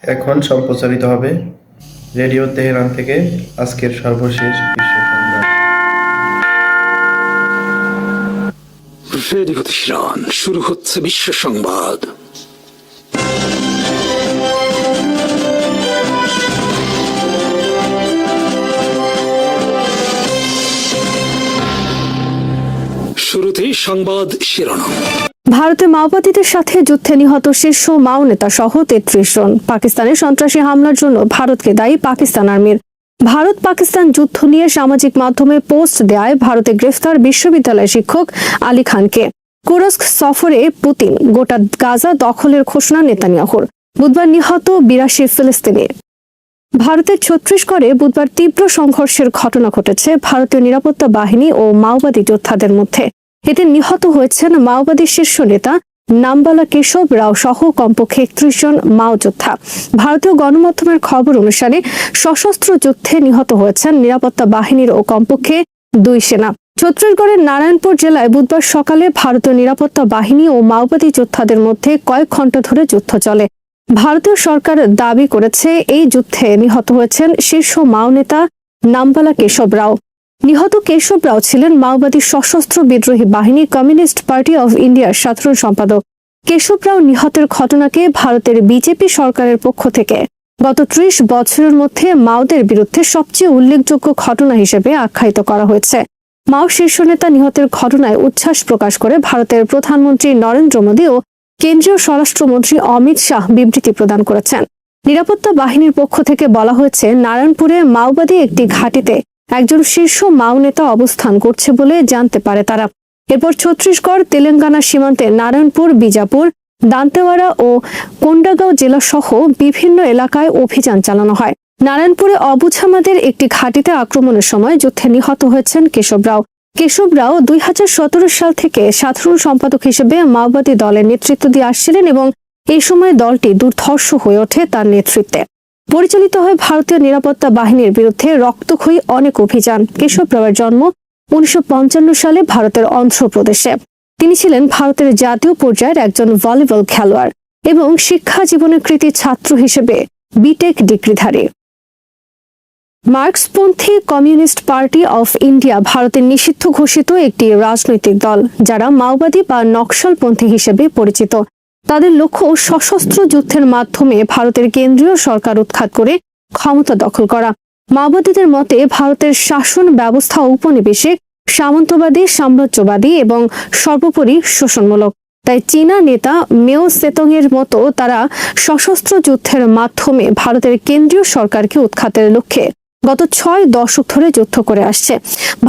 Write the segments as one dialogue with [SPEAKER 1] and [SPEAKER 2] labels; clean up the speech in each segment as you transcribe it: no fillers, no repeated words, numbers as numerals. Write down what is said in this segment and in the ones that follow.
[SPEAKER 1] এখন সম্প্রচারিত হবে রেডিও তেহরান থেকে আজকের সর্বশেষ বিশ্ব সংবাদ।
[SPEAKER 2] রেডিও তেহরান, শুরু হচ্ছে বিশ্ব সংবাদ। শুরুতেই সংবাদ শিরোনাম।
[SPEAKER 3] ভারতে মাওবাদীদের সাথে যুদ্ধে নিহত শীর্ষ মাও নেতা সহ ৩৩ জন। পাকিস্তানের সন্ত্রাসী হামলার জন্য ভারতকে দায়ী পাকিস্তান আর্মির। ভারত পাকিস্তান যুদ্ধ নিয়ে সামাজিক মাধ্যমে পোস্ট দেয় ভারতে গ্রেফতার বিশ্ববিদ্যালয় শিক্ষক আলী খানকে। কুরস্ক সফরে পুতিন, গোটা গাজা দখলের ঘোষণা নেতানিয়াহুর। বুধবার নিহত ৮২ ফিলিস্তিনি। ভারতের ছত্তিশগড়ে বুধবার তীব্র সংঘর্ষের ঘটনা ঘটেছে ভারতীয় নিরাপত্তা বাহিনী ও মাওবাদী যোদ্ধাদের মধ্যে। এতে নিহত হয়েছেন মাওবাদী শীর্ষ নেতা নাম্বালা কেশব রাও সহ কমপক্ষে ৩১ জন মাও যোদ্ধা। ভারতীয় গণমাধ্যমের খবর অনুসারে সশস্ত্র যুদ্ধে নিহত হয়েছেন নিরাপত্তা বাহিনীর ও কমপক্ষে ২ সেনা। ছত্তিশগড়ের নারায়ণপুর জেলায় বুধবার সকালে ভারতীয় নিরাপত্তা বাহিনী ও মাওবাদী যোদ্ধাদের মধ্যে কয়েক ঘণ্টা ধরে যুদ্ধ চলে। ভারতীয় সরকার দাবি করেছে এই যুদ্ধে নিহত হয়েছেন শীর্ষ মাও নেতা নাম্বালা কেশব রাও। নিহত কেশব রাও ছিলেন মাওবাদী সশস্ত্র বিদ্রোহী বাহিনী কমিউনিস্ট পার্টি অফ ইন্ডিয়ার সাধারণ সম্পাদক। কেশব রাও নিহতের ঘটনাকে ভারতের বিজেপি সরকারের পক্ষ থেকে গত ৩০ বছরের মধ্যে মাওদের বিরুদ্ধে সবচেয়ে উল্লেখযোগ্য ঘটনা হিসেবে আখ্যায়িত করা হয়েছে। মাও শীর্ষ নেতা নিহতের ঘটনায় উচ্ছ্বাস প্রকাশ করে ভারতের প্রধানমন্ত্রী নরেন্দ্র মোদী ও কেন্দ্রীয় স্বরাষ্ট্রমন্ত্রী অমিত শাহ বিবৃতি প্রদান করেছেন। নিরাপত্তা বাহিনীর পক্ষ থেকে বলা হয়েছে, নারায়ণপুরে মাওবাদী একটি ঘাঁটিতে একজন শীর্ষ মাও নেতা অবস্থান করছে বলে জানতে পারে তারা। এরপর ছত্তিশগড় তেলেঙ্গানা সীমান্তে নারায়ণপুর, বিজাপুর, দান্তেওয়াড়া ও কোন্ডাগাঁও জেলা সহ বিভিন্ন এলাকায় অভিযান চালানো হয়। নারায়ণপুরে অবুঝামাদের একটি ঘাঁটিতে আক্রমণের সময় যুদ্ধে নিহত হয়েছেন কেশব রাও। কেশব রাও ২০১৭ সাল থেকে সাধারণ সম্পাদক হিসেবে মাওবাদী দলের নেতৃত্ব দিয়ে আসছিলেন এবং এই সময় দলটি দুর্ধর্ষ হয়ে ওঠে তার নেতৃত্বে। পরিচালিত হয় ভারতীয় নিরাপত্তা বাহিনীর বিরুদ্ধে রক্তক্ষয়ী অনেক অভিযান। কেশব রাওয়ের জন্ম ১৯৫৫ সালে ভারতের অন্ধ্রপ্রদেশে। তিনি ছিলেন ভারতের জাতীয় পর্যায়ের একজন ভলিবল খেলোয়াড় এবং শিক্ষা জীবনের কৃতী ছাত্র হিসেবে বিটেক ডিগ্রিধারী। মার্ক্সপন্থী কমিউনিস্ট পার্টি অফ ইন্ডিয়া ভারতের নিষিদ্ধ ঘোষিত একটি রাজনৈতিক দল, যারা মাওবাদী বা নকশালপন্থী হিসেবে পরিচিত। তাদের লক্ষ্য সশস্ত্র যুদ্ধের মাধ্যমে ভারতের কেন্দ্রীয় সরকার উৎখাত করে ক্ষমতা দখল করা। মাওবাদীদের মতে ভারতের শাসন ব্যবস্থা ঔপনিবেশিক, সামন্তবাদী, সাম্রাজ্যবাদী এবং সর্বোপরি শোষণমূলক। তাই চীনা নেতা মেও সেতং এর মতো তারা সশস্ত্র যুদ্ধের মাধ্যমে ভারতের কেন্দ্রীয় সরকারকে উৎখাতের লক্ষ্যে গত ৬ দশক ধরে যুদ্ধ করে আসছে।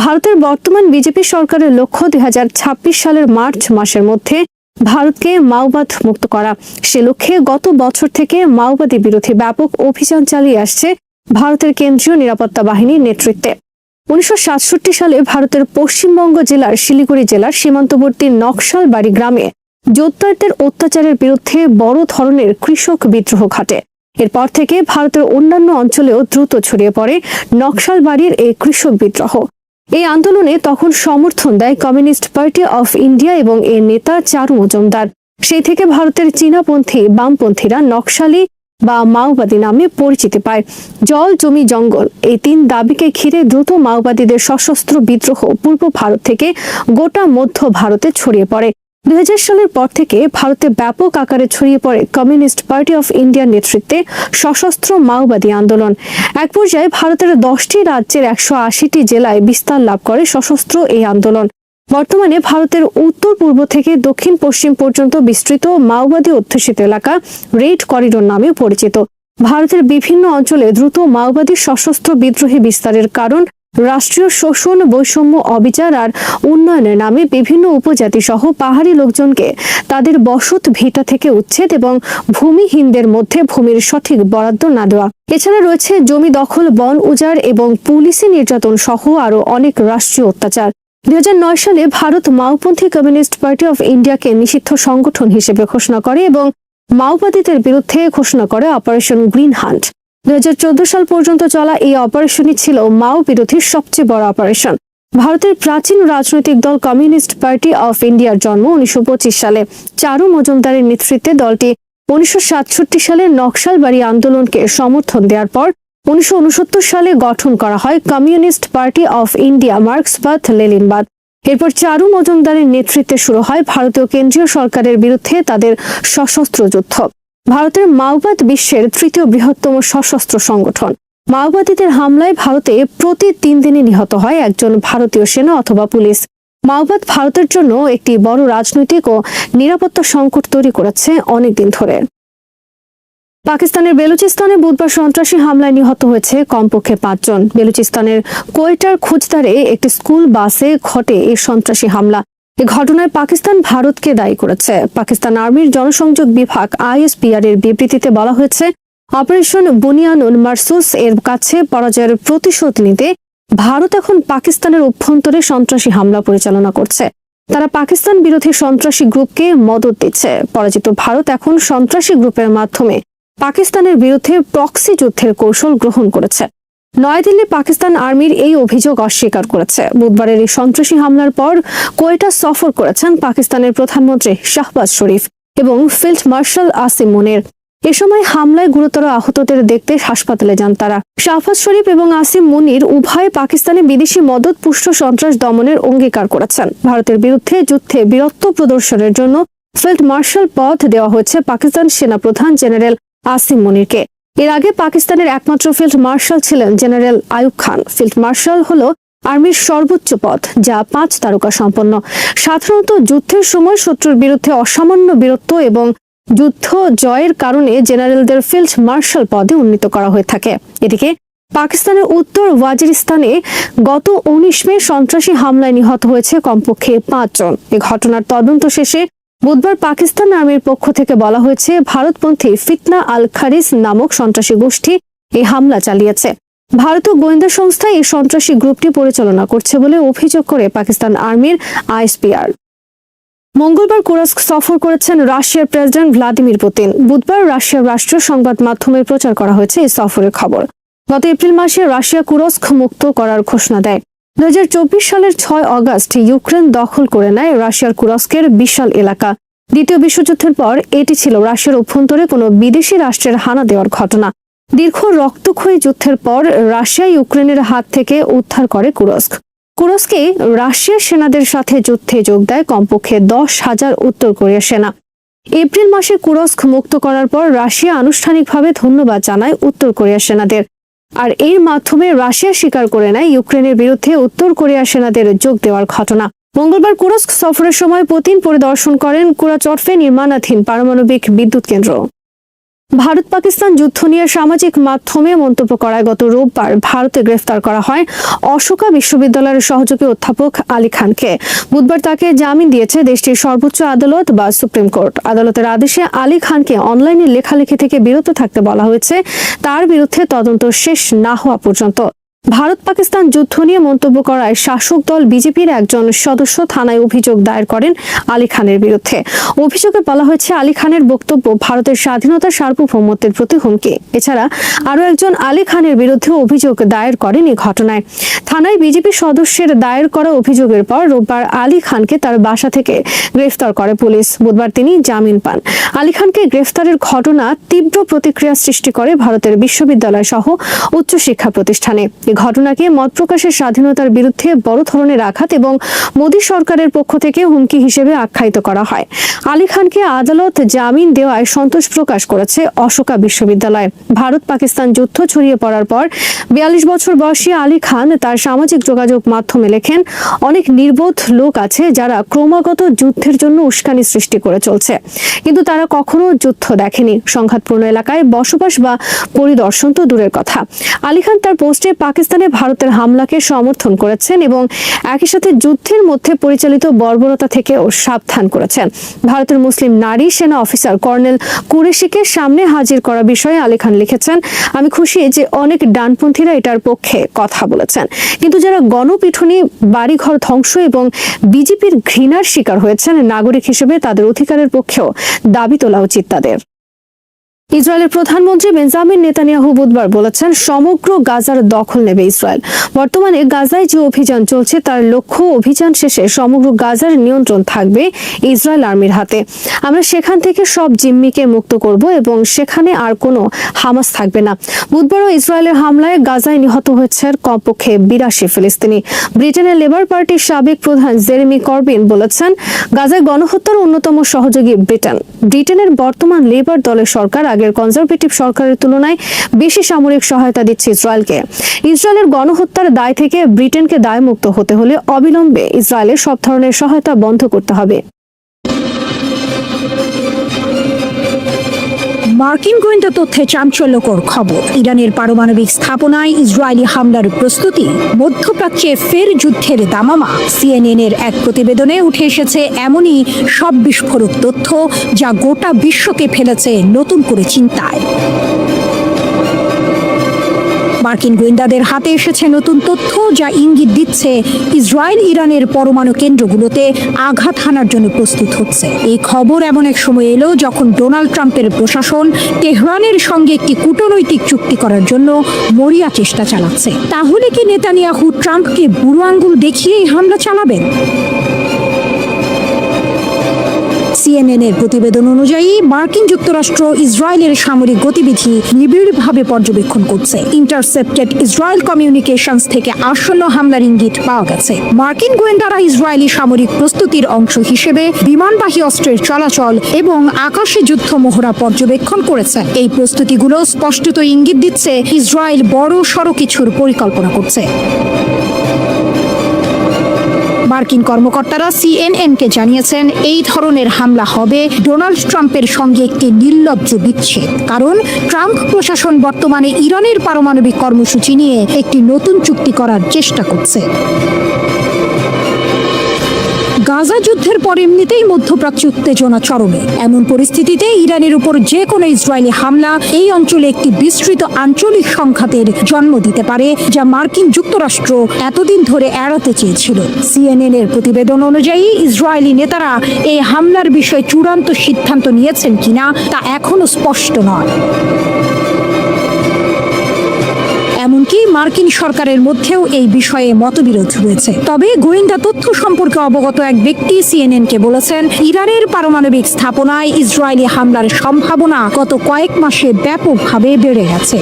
[SPEAKER 3] ভারতের বর্তমান বিজেপি সরকারের লক্ষ্য ২০২৬ সালের মার্চ মাসের মধ্যে ভারতকে মাওবাদ মুক্ত করা। সে লক্ষ্যে গত বছর থেকে মাওবাদী বিরোধী ব্যাপক অভিযান চালিয়ে আসছে ভারতের কেন্দ্রীয় নিরাপত্তা বাহিনীর নেতৃত্বে। ১৯৬৭ সালে ভারতের পশ্চিমবঙ্গ জেলার শিলিগুড়ি জেলার সীমান্তবর্তী নকশালবাড়ি গ্রামে যোদ্ধাদের অত্যাচারের বিরুদ্ধে বড় ধরনের কৃষক বিদ্রোহ ঘটে। এরপর থেকে ভারতের অন্যান্য অঞ্চলেও দ্রুত ছড়িয়ে পড়ে নকশালবাড়ির এই কৃষক বিদ্রোহ। এই আন্দোলনে তখন সমর্থন দেয় কমিউনিস্ট পার্টি অফ ইন্ডিয়া এবং এর নেতা চারু মজুমদার। সেই থেকে ভারতের চীনাপন্থী বামপন্থীরা নকশালি বা মাওবাদী নামে পরিচিতি পায়। জল, জমি, জঙ্গল এই ৩ দাবিকে ঘিরে দ্রুত মাওবাদীদের সশস্ত্র বিদ্রোহ পূর্ব ভারত থেকে গোটা মধ্য ভারতে ছড়িয়ে পড়ে। ২০০০ সালের পর থেকে ভারতে ব্যাপক আকারে ছড়িয়ে পড়ে কমিউনিস্ট পার্টি অফ ইন্ডিয়ার নেতৃত্বে সশস্ত্র মাওবাদী আন্দোলন। এক পর্যায়ে ভারতের ১০টি রাজ্যের ১৮০টি জেলায় বিস্তার লাভ করে সশস্ত্র এই আন্দোলন। বর্তমানে ভারতের উত্তর পূর্ব থেকে দক্ষিণ পশ্চিম পর্যন্ত বিস্তৃত মাওবাদী অধ্যুষিত এলাকা রেড করিডোর নামে পরিচিত। ভারতের বিভিন্ন অঞ্চলে দ্রুত মাওবাদী সশস্ত্র বিদ্রোহী বিস্তারের কারণ রাষ্ট্রীয় শোষণ, বৈষম্য, অবিচার আর উন্নয়নের নামে বিভিন্ন উপজাতি সহ পাহাড়ি লোকজনকে তাদের বসত ভিটা থেকে উচ্ছেদ এবং ভূমিহীনদের মধ্যে ভূমির সঠিক বরাদ্দ না দেওয়া। এছাড়া রয়েছে জমি দখল, বন উজাড় এবং পুলিশি নির্যাতন সহ আরও অনেক রাষ্ট্রীয় অত্যাচার। ২০০৯ সালে ভারত মাওপন্থী কমিউনিস্ট পার্টি অফ ইন্ডিয়াকে নিষিদ্ধ সংগঠন হিসেবে ঘোষণা করে এবং মাওবাদীদের বিরুদ্ধে ঘোষণা করে অপারেশন গ্রিন হান্ট। ২০১৪ সাল পর্যন্ত চলা এই অপারেশনই ছিল মাও বিরোধীর সবচেয়ে বড় অপারেশন। ভারতের প্রাচীন রাজনৈতিক দল কমিউনিস্ট পার্টি অফ ইন্ডিয়ার জন্ম ১৯২৫ সালে। চারু মজুমদারের নেতৃত্বে দলটি 1967 সালে নকশালবাড়ি আন্দোলনকে সমর্থন দেওয়ার পর 1969 সালে গঠন করা হয় কমিউনিস্ট পার্টি অফ ইন্ডিয়া মার্ক্সবাদ লেনিনবাদ। এরপর চারু মজুমদারের নেতৃত্বে শুরু হয় ভারতীয় কেন্দ্রীয় সরকারের বিরুদ্ধে তাদের সশস্ত্র যুদ্ধ। ভারতের মাওবাদ বিশ্বের তৃতীয় বৃহত্তম সশস্ত্র সংগঠন। মাওবাদীদের হামলায় ভারতে প্রতি 3 দিনে নিহত হয় একজন ভারতীয় সেনা অথবা পুলিশ। মাওবাদ ভারতের জন্য একটি বড় রাজনৈতিক ও নিরাপত্তা সংকট তৈরি করেছে অনেকদিন ধরে। পাকিস্তানের বেলুচিস্তানে বুধবার সন্ত্রাসী হামলায় নিহত হয়েছে কমপক্ষে 5 জন। বেলুচিস্তানের কোয়েটার খুচদারে একটি স্কুল বাসে ঘটে এই সন্ত্রাসী হামলা। এই ঘটনায় পাকিস্তান ভারতকে দায়ী করেছে। পাকিস্তান আর্মির জনসংযোগ বিভাগ ISPR এর বিবৃতিতে বলা হয়েছে, অপারেশন বুনিয়ানুল মারসুস এর কাছে পরাজয়ের প্রতিশোধ নিতে ভারত এখন পাকিস্তানের অভ্যন্তরে সন্ত্রাসী হামলা পরিচালনা করছে। তারা পাকিস্তান বিরোধী সন্ত্রাসী গ্রুপকে মদত দিচ্ছে। পরাজিত ভারত এখন সন্ত্রাসী গ্রুপের মাধ্যমে পাকিস্তানের বিরুদ্ধে প্রক্সি যুদ্ধের কৌশল গ্রহণ করেছে। নয়াদিল্লি পাকিস্তান আর্মির এই অভিযোগ অস্বীকার করেছে। বুধবারের এই সন্ত্রাসী হামলার পর কোয়েটা সফর করেছেন পাকিস্তানের প্রধানমন্ত্রী শাহবাজ শরীফ এবং ফিল্ড মার্শাল আসিম মুনির। এ সময় হামলায় গুরুতর আহতদের দেখতে হাসপাতালে যান তারা। শাহবাজ শরীফ এবং আসিম মুনির উভয়ে পাকিস্তানে বিদেশি মদত পুষ্ট সন্ত্রাস দমনের অঙ্গীকার করেছেন। ভারতের বিরুদ্ধে যুদ্ধে বীরত্ব প্রদর্শনের জন্য ফিল্ড মার্শাল পদ দেওয়া হয়েছে পাকিস্তান সেনা প্রধান জেনারেল আসিম মুনিরকে। এর আগে পাকিস্তানের একমাত্র ফিল্ড মার্শাল ছিলেন general Ayub Khan. Field marshal হলো আর্মির সর্বোচ্চ পদ, যা 5 তারকা সম্পন্ন। সাধারণত যুদ্ধের সময় শত্রুর বিরুদ্ধে অসামান্য বীরত্ব এবং যুদ্ধ জয়ের কারণে জেনারেলদের ফিল্ড মার্শাল পদে উন্নীত করা হয়ে থাকে। এদিকে পাকিস্তানের উত্তর ওয়াজিরিস্তানে গত 19 মে সন্ত্রাসী হামলায় নিহত হয়েছে কমপক্ষে 5 জন। এই ঘটনার তদন্ত শেষে বুধবার পাকিস্তান আর্মির পক্ষ থেকে বলা হয়েছে, ভারতপন্থী ফিতনা আল খারিজ নামক সন্ত্রাসী গোষ্ঠী এই হামলা চালিয়েছে। ভারতীয় গোয়েন্দা সংস্থা এই সন্ত্রাসী গ্রুপটি পরিচালনা করছে বলে অভিযোগ করে পাকিস্তান আর্মির ISPR। মঙ্গলবার কুরস্ক সফর করেছেন রাশিয়ার প্রেসিডেন্ট ভ্লাদিমির পুতিন। বুধবার রাশিয়ার রাষ্ট্রীয় সংবাদ মাধ্যমে প্রচার করা হয়েছে এই সফরের খবর। গত এপ্রিল মাসে রাশিয়া কুরস্ক মুক্ত করার ঘোষণা দেয়। 2024 সালের 6 অগস্ট ইউক্রেন দখল করে নেয় রাশিয়ার কুরস্কের বিশাল এলাকা। দ্বিতীয় বিশ্বযুদ্ধের পর এটি ছিল রাশিয়ার অভ্যন্তরে কোনো বিদেশি রাষ্ট্রের হানা দেওয়ার ঘটনা। দীর্ঘ রক্তক্ষয়ী যুদ্ধের পর রাশিয়া ইউক্রেনের হাত থেকে উদ্ধার করে কুরস্ক। কুরস্কে রাশিয়ার সেনাদের সাথে যুদ্ধে যোগ দেয় কমপক্ষে 10,000 উত্তর কোরিয়া সেনা। এপ্রিল মাসে কুরস্ক মুক্ত করার পর রাশিয়া আনুষ্ঠানিকভাবে ধন্যবাদ জানায় উত্তর কোরিয়া সেনাদের। আর এর মাধ্যমে রাশিয়া স্বীকার করে নেয় ইউক্রেনের বিরুদ্ধে উত্তর কোরিয়া সেনাদের যোগ দেওয়ার ঘটনা। মঙ্গলবার কুরস্ক সফরের সময় পুতিন পরিদর্শন করেন কুরাচর্ফে নির্মাণাধীন পারমাণবিক বিদ্যুৎ কেন্দ্র। ভারত পাকিস্তান যুদ্ধ নিয়ে সামাজিক মাধ্যমে মন্তব্য করায় গত রোববার ভারতে গ্রেফতার করা হয় অশোকা বিশ্ববিদ্যালয়ের সহযোগী অধ্যাপক আলী খানকে। বুধবার তাকে জামিন দিয়েছে দেশটির সর্বোচ্চ আদালত বা সুপ্রিম কোর্ট। আদালতের আদেশে আলী খানকে অনলাইনে লেখালেখি থেকে বিরত থাকতে বলা হয়েছে, তার বিরুদ্ধে তদন্ত শেষ না হওয়া পর্যন্ত। ভারত পাকিস্তান যুদ্ধ নিয়ে মন্তব্য করায় শাসক দল বিজেপির একজন সদস্য থানায় অভিযোগ দায়ের করেন আলী খানের বিরুদ্ধে। অভিযোগে বলা হয়েছে, আলী খানের বক্তব্য ভারতের স্বাধীনতা সার্বভৌমত্বের প্রতি হুমকি। এছাড়া আরও একজন আলী খানের বিরুদ্ধে অভিযোগ দায়ের করেন এই ঘটনায়। থানায় বিজেপি সদস্যের দায়ের করা অভিযোগের পর রোববার আলী খানকে তার বাসা থেকে গ্রেফতার করে পুলিশ। বুধবার তিনি জামিন পান। আলী খানকে গ্রেফতারের ঘটনা তীব্র প্রতিক্রিয়া সৃষ্টি করে ভারতের বিশ্ববিদ্যালয় সহ উচ্চশিক্ষা প্রতিষ্ঠানে। ঘটনাকে মত প্রকাশের স্বাধীনতার বিরুদ্ধে বড় ধরনের আঘাত এবং মোদী সরকারের পক্ষ থেকে হুমকি হিসেবে আখ্যায়িত করা হয়। আলী খানকে আদালত জামিন দেওয়ায় সন্তোষ প্রকাশ করেছে অশোকা বিশ্ববিদ্যালয়। ভারত পাকিস্তান যুদ্ধ ছড়িয়ে পড়ার পর 42 বছর বয়সী আলী খান তার সামাজিক যোগাযোগ মাধ্যমে লেখেন, অনেক নির্বোধ লোক আছে যারা ক্রমাগত যুদ্ধের জন্য উস্কানি সৃষ্টি করে চলছে, কিন্তু তারা কখনো যুদ্ধ দেখেনি। সংঘাতপূর্ণ এলাকায় বসবাস বা পরিদর্শন তো দূরের কথা। আলী খান তার পোস্টে পাকিস্তানে ভারতের হামলাকে সমর্থন করেছেন এবং একই সাথে যুদ্ধের মধ্যে পরিচালিত বর্বরতা থেকেও সাবধান করেছেন। ভারতের মুসলিম নারী সেনা অফিসার কর্নেল কুরেশিকে সামনে হাজির করা বিষয়ে আলী খান লিখেছেন, আমি খুশি যে অনেক ডানপন্থীরা এটার পক্ষে কথা বলেছেন, কিন্তু যারা গণপিটুনি, বাড়িঘর ধ্বংস এবং বিজেপির ঘৃণার শিকার হয়েছেন, নাগরিক হিসেবে তাদের অধিকারের পক্ষেও দাবি তোলা উচিত তাদের। ইসরায়েলের প্রধানমন্ত্রী বেঞ্জামিন নেতানিয়াহু বুধবার বলেছেন, সমগ্র গাজার দখল নেবে ইসরায়েল। বর্তমানে গাজায় যে অভিযান চলছে তার লক্ষ্য অভিযান শেষে সমগ্র গাজার নিয়ন্ত্রণ থাকবে ইসরায়েল আর্মির হাতে। আমরা সেখান থেকে সব জিম্মিকে মুক্ত করব এবং সেখানে আর কোনো হামাস থাকবে না। বুধবারও ইসরায়েলের হামলায় গাজায় নিহত হয়েছে কমপক্ষে 82 ফিলিস্তিনি। ব্রিটেনের লেবার পার্টির সাবেক প্রধান জেরেমি করবিন বলেছেন, গাজায় গণহত্যার অন্যতম সহযোগী ব্রিটেনের বর্তমান লেবার দলের সরকার আগের কনজারভেটিভ সরকারের তুলনায় বেশি সামরিক সহায়তা দিচ্ছে ইসরায়েলকে। ইসরায়েলের গণহত্যার দায় থেকে ব্রিটেনকে দায়মুক্ত হতে হলে অবিলম্বে ইসরায়েলের সব ধরনের সহায়তা বন্ধ করতে হবে।
[SPEAKER 4] মার্কিন গোয়েন্দা তথ্যে চাঞ্চল্যকর খবর। ইরানের পারমাণবিক স্থাপনায় ইসরায়েলি হামলার প্রস্তুতি, মধ্যপ্রাচ্যে ফের যুদ্ধের দামামা। CNN এর এক প্রতিবেদনে উঠে এসেছে এমনই সব বিস্ফোরক তথ্য, যা গোটা বিশ্বকে ফেলেছে নতুন করে চিন্তায়। মার্কিন গোয়েন্দাদের হাতে এসেছে নতুন তথ্য, যা ইঙ্গিত দিচ্ছে ইসরায়েল ইরানের পরমাণু কেন্দ্রগুলোতে আঘাত হানার জন্য প্রস্তুত হচ্ছে। এই খবর এমন এক সময় এলো যখন ডোনাল্ড ট্রাম্পের প্রশাসন তেহরানের সঙ্গে একটি কূটনৈতিক চুক্তি করার জন্য মরিয়া চেষ্টা চালাচ্ছে। তাহলে কি নেতানিয়াহু ট্রাম্পকে বুড়ো আঙ্গুল দেখিয়েই হামলা চালাবেন? CNN এর প্রতিবেদন অনুযায়ী মার্কিন যুক্তরাষ্ট্র ইসরায়েলের সামরিক গতিবিধি নিবিড়ভাবে পর্যবেক্ষণ করছে। ইন্টারসেপ্টেড ইসরায়েল কমিউনিকেশনস থেকে আসন্ন হামলার ইঙ্গিত পাওয়া গেছে। মার্কিন গোয়েন্দারা ইসরায়েলি সামরিক প্রস্তুতির অংশ হিসেবে বিমানবাহী অস্ত্রের চলাচল এবং আকাশে যুদ্ধ মহড়া পর্যবেক্ষণ করেছে। এই প্রস্তুতিগুলো স্পষ্টত ইঙ্গিত দিচ্ছে ইসরায়েল বড় সড় কিছুর পরিকল্পনা করছে। মার্কিন কর্মকর্তারা CNN-কে জানিয়েছেন, এই ধরনের হামলা হবে ডোনাল্ড ট্রাম্পের সঙ্গে একটি নির্লজ্জ বিচ্ছেদ। কারণ ট্রাম্প প্রশাসন বর্তমানে ইরানের পারমাণবিক কর্মসূচি নিয়ে একটি নতুন চুক্তি করার চেষ্টা করছে। গাজা যুদ্ধের পর এমনিতেই মধ্যপ্রাচ্য উত্তেজনা চরমে। এমন পরিস্থিতিতে ইরানের উপর যে কোনো ইসরায়েলি হামলা এই অঞ্চলে একটি বিস্তৃত আঞ্চলিক সংঘাতের জন্ম দিতে পারে, যা মার্কিন যুক্তরাষ্ট্র এতদিন ধরে এড়াতে চেয়েছিল। CNN এর প্রতিবেদন অনুযায়ী ইসরায়েলি নেতারা এই হামলার বিষয়ে চূড়ান্ত সিদ্ধান্ত নিয়েছেন কিনা তা এখনো স্পষ্ট নয়। এমনকি মার্কিন সরকারের মধ্যেও এই বিষয়ে মতবিরোধ রয়েছে। তবে গোয়েন্দা তথ্য সম্পর্কে অবগত এক ব্যক্তি CNN-কে বলেছেন, ইরানের পারমাণবিক স্থাপনায় ইসরায়েলি হামলার সম্ভাবনা গত কয়েক মাসে ব্যাপকভাবে বেড়ে গেছে।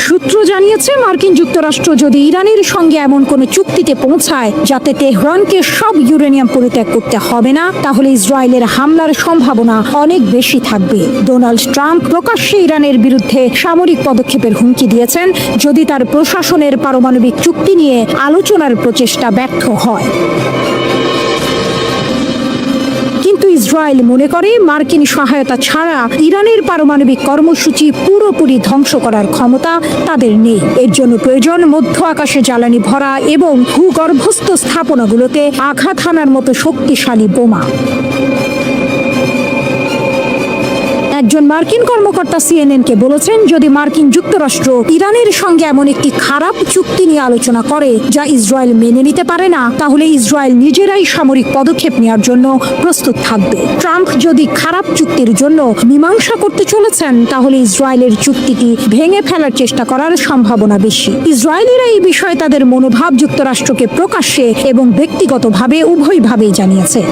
[SPEAKER 4] সূত্র জানিয়েছে, মার্কিন যুক্তরাষ্ট্র যদি ইরানের সঙ্গে এমন কোনো চুক্তিতে পৌঁছায় যাতে তেহরানকে সব ইউরেনিয়াম পরিত্যাগ করতে হবে না, তাহলে ইসরায়েলের হামলার সম্ভাবনা অনেক বেশি থাকবে। ডোনাল্ড ট্রাম্প প্রকাশ্যে ইরানের বিরুদ্ধে সামরিক পদক্ষেপের হুমকি দিয়েছেন যদি তার প্রশাসনের পারমাণবিক চুক্তি নিয়ে আলোচনার প্রচেষ্টা ব্যর্থ হয়। কিন্তু ইসরায়েল মনে করে মার্কিন সহায়তা ছাড়া ইরানের পারমাণবিক কর্মসূচি পুরোপুরি ধ্বংস করার ক্ষমতা তাদের নেই। এর জন্য প্রয়োজন মধ্য আকাশে জ্বালানি ভরা এবং ভূগর্ভস্থ স্থাপনাগুলোতে আঘাত হানার মতো শক্তিশালী বোমা। একজন মার্কিন কর্মকর্তা CNN-কে বলেছেন, যদি মার্কিন যুক্তরাষ্ট্র ইরানের সঙ্গে এমন একটি খারাপ চুক্তি নিয়ে আলোচনা করে যা ইসরায়েল মেনে নিতে পারে না, তাহলে ইসরায়েল নিজেরাই সামরিক পদক্ষেপ নেওয়ার জন্য প্রস্তুত থাকবে। ট্রাম্প যদি খারাপ চুক্তির জন্য মীমাংসা করতে চলেছেন, তাহলে ইসরায়েলের চুক্তিটি ভেঙে ফেলার চেষ্টা করার সম্ভাবনা বেশি। ইসরায়েলিরা এই বিষয়ে তাদের মনোভাব যুক্তরাষ্ট্রকে প্রকাশ্যে এবং ব্যক্তিগতভাবে উভয়ভাবেই জানিয়েছে।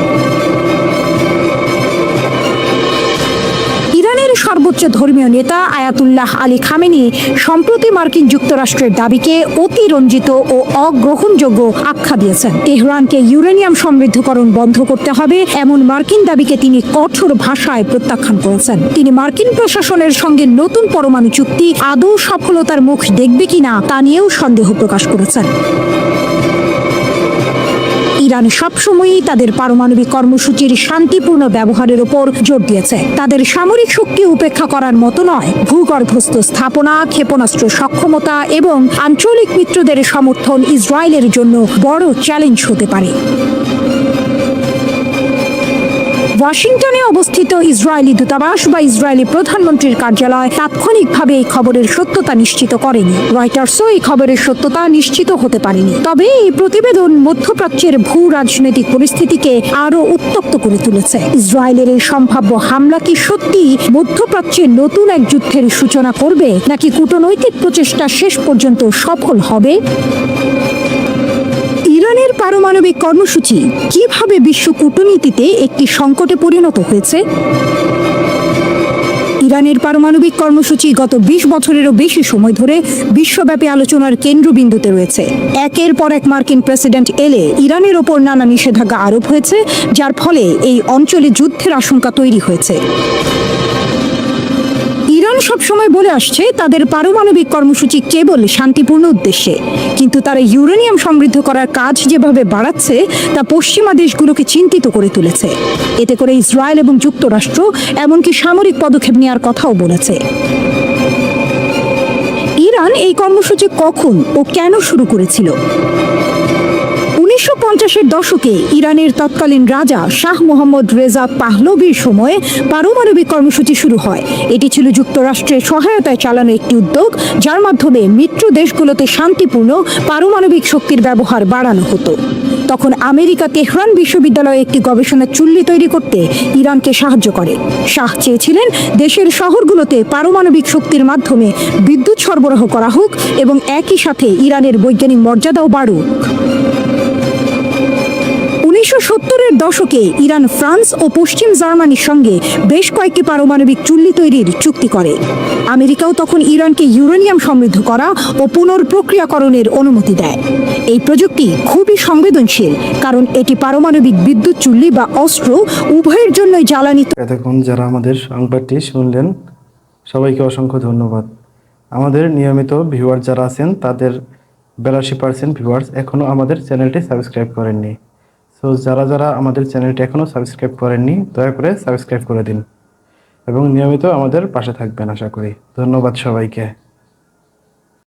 [SPEAKER 4] সর্বোচ্চ ধর্মীয় নেতা আয়াতুল্লাহ আলী খামেনি সম্প্রতি মার্কিন যুক্তরাষ্ট্রের দাবিকে অতিরঞ্জিত ও অগ্রহণযোগ্য আখ্যা দিয়েছেন। তেহরানকে ইউরেনিয়াম সমৃদ্ধকরণ বন্ধ করতে হবে এমন মার্কিন দাবিকে তিনি কঠোর ভাষায় প্রত্যাখ্যান করেছেন। তিনি মার্কিন প্রশাসনের সঙ্গে নতুন পরমাণু চুক্তি আদৌ সফলতার মুখ দেখবে কিনা তা নিয়েও সন্দেহ প্রকাশ করেছেন। ইরান সবসময়ই তাদের পারমাণবিক কর্মসূচির শান্তিপূর্ণ ব্যবহারের উপর জোর দিয়েছে। তাদের সামরিক শক্তি উপেক্ষা করার মতো নয়। ভূগর্ভস্থ স্থাপনা, ক্ষেপণাস্ত্র সক্ষমতা এবং আঞ্চলিক মিত্রদের সমর্থন ইসরায়েলের জন্য বড় চ্যালেঞ্জ হতে পারে। ওয়াশিংটনে অবস্থিত ইসরায়েলি দূতাবাস বা ইসরায়েলি প্রধানমন্ত্রীর কার্যালয় তাৎক্ষণিকভাবে এই খবরের সত্যতা নিশ্চিত করেনি। রয়টার্সও এই খবরের সত্যতা নিশ্চিত হতে পারেনি। তবে এই প্রতিবেদন মধ্যপ্রাচ্যের ভূ রাজনৈতিক পরিস্থিতিকে আরো উত্তপ্ত করে তুলেছে। ইসরায়েলের এই সম্ভাব্য হামলা কি সত্যি মধ্যপ্রাচ্যে নতুন এক যুদ্ধের সূচনা করবে, নাকি কূটনৈতিক প্রচেষ্টা শেষ পর্যন্ত সফল হবে? ইরানের পারমাণবিক কর্মসূচি কিভাবে বিশ্ব কূটনীতিতে একটি সংকটে পরিণত হয়েছে? ইরানের পারমাণবিক কর্মসূচি গত 20 বছরেরও বেশি সময় ধরে বিশ্বব্যাপী আলোচনার কেন্দ্রবিন্দুতে রয়েছে। একের পর এক মার্কিন প্রেসিডেন্ট এলে ইরানের ওপর নানা নিষেধাজ্ঞা আরোপ হয়েছে, যার ফলে এই অঞ্চলে যুদ্ধের আশঙ্কা তৈরি হয়েছে। ইরান সবসময় বলে আসছে তাদের পারমাণবিক কর্মসূচি কেবল শান্তিপূর্ণ উদ্দেশ্যে, কিন্তু তারা ইউরেনিয়াম সমৃদ্ধ করার কাজ যেভাবে বাড়াচ্ছে তা পশ্চিমা দেশগুলোকে চিন্তিত করে তুলেছে। এতে করে ইসরায়েল এবং যুক্তরাষ্ট্র এমনকি সামরিক পদক্ষেপ নেওয়ার কথাও বলেছে। ইরান এই কর্মসূচি কখন ও কেন শুরু করেছিল? 1950-এর দশকে ইরানের তৎকালীন রাজা শাহ মোহাম্মদ রেজা পাহলভির সময়ে পারমাণবিক কর্মসূচি শুরু হয়। এটি ছিল যুক্তরাষ্ট্রের সহায়তায় চালানো একটি উদ্যোগ, যার মাধ্যমে মিত্র দেশগুলোতে শান্তিপূর্ণ পারমাণবিক শক্তির ব্যবহার বাড়ানো হতো। তখন আমেরিকা তেহরান বিশ্ববিদ্যালয়ে একটি গবেষণা চুল্লি তৈরি করতে ইরানকে সাহায্য করে। শাহ চেয়েছিলেন দেশের শহরগুলোতে পারমাণবিক শক্তির মাধ্যমে বিদ্যুৎ সরবরাহ করা হোক এবং একই সাথে ইরানের বৈজ্ঞানিক মর্যাদাও বাড়ুক। 1970-এর দশকে ইরান ফ্রান্স ও পশ্চিম জার্মানির সঙ্গে বেশ কয়েকটি পারমাণবিক চুল্লি তৈরির চুক্তি করে। আমেরিকাও তখন ইরানকে ইউরেনিয়াম সমৃদ্ধ করা ও পুনর্প্রক্রিয়াকরণের অনুমতি দেয়। এই প্রযুক্তি খুবই সংবেদনশীল, কারণ এটি পারমাণবিক বিদ্যুৎ চুল্লি বা অস্ত্র উভয়ের জন্যই জ্বালানি।
[SPEAKER 1] এতক্ষণ যারা আমাদের সংবাদটি শুনলেন সবাইকে অসংখ্য ধন্যবাদ। আমাদের নিয়মিত ভিউয়ার যারা আছেন তাদের 82% ভিউয়ার্স এখনও আমাদের চ্যানেলটি সাবস্ক্রাইব করেননি। সো যারা আমাদের চ্যানেলটি এখনও সাবস্ক্রাইব করেননি দয়া করে সাবস্ক্রাইব করে দিন এবং নিয়মিত আমাদের পাশে থাকবেন আশা করি। ধন্যবাদ সবাইকে।